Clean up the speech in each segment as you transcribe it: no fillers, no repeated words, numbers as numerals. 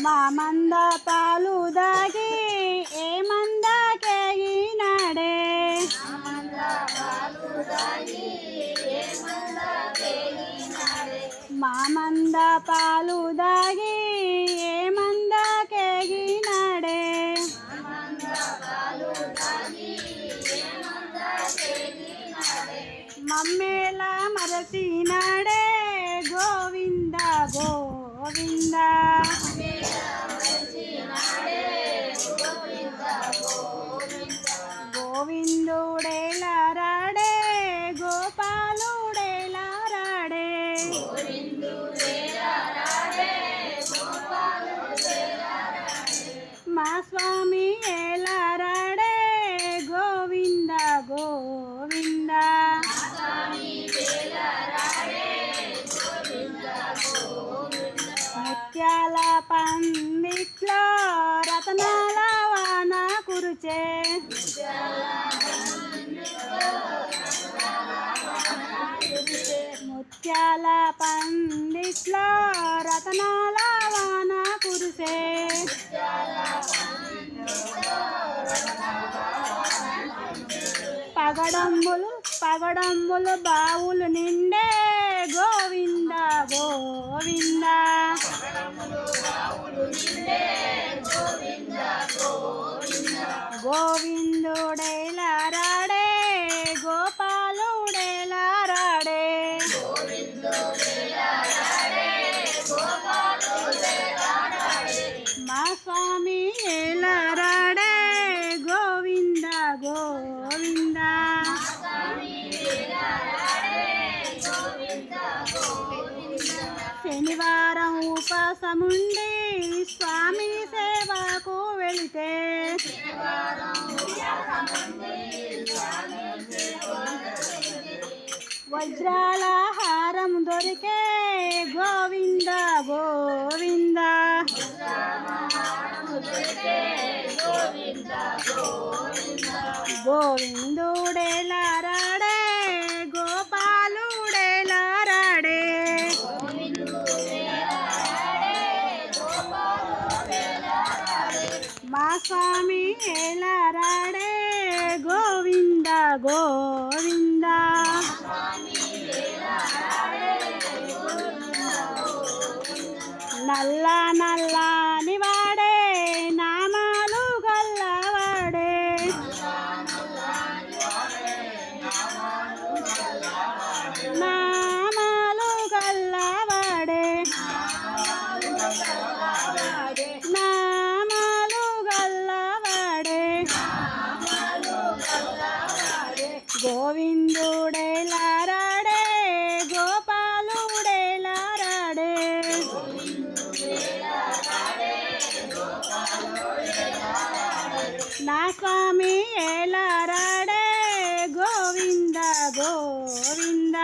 మా మంద పాలు దాగి ఏ మంద కేగినాడే మా మంద పాలు దాగి ఏ మంద కేగినాడే మమ్మేల మరచినాడే గోవింద గోవింద గోవిందుడేలా రాడే గోపాలుడేలా రాడే మా స్వామి ఎలా రాడే గోవింద గోవింద ముత్యాల పందిట్లో రతనాల వాన కురిచే ముత్యాల పందిట్లో రతనాల వాన కురిసే పగడమ్ములు బావులు నిండే గోవింద గోవింద గోవిందుడేలా రాడే గోపాలుడేలా రాడే మా స్వామి ఎలా రాడే గోవింద గోవింద శనివారం ఉపాసముండి స్వామి సేవకు వెళితే వజ్రాల హారం దొరికే గోవింద గోవింద గోవిందుడేలా రాడే గోపాలుడేలా రాడే మా స్వామి ఎలా రాడే గోవింద గోవింద నల్ల నల్లని వాడే నామాలు గల్లవాడే నామాలు గల్లవాడే నామాలు గల్లవాడే గోవిందుడేలా రాడే గోపాలుడేలా రాడే నా స్వామి ఎలా రాడే గోవింద గోవింద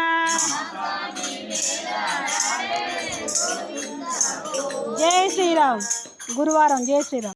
జై శ్రీరామ్. గురువారం జై శ్రీరామ్.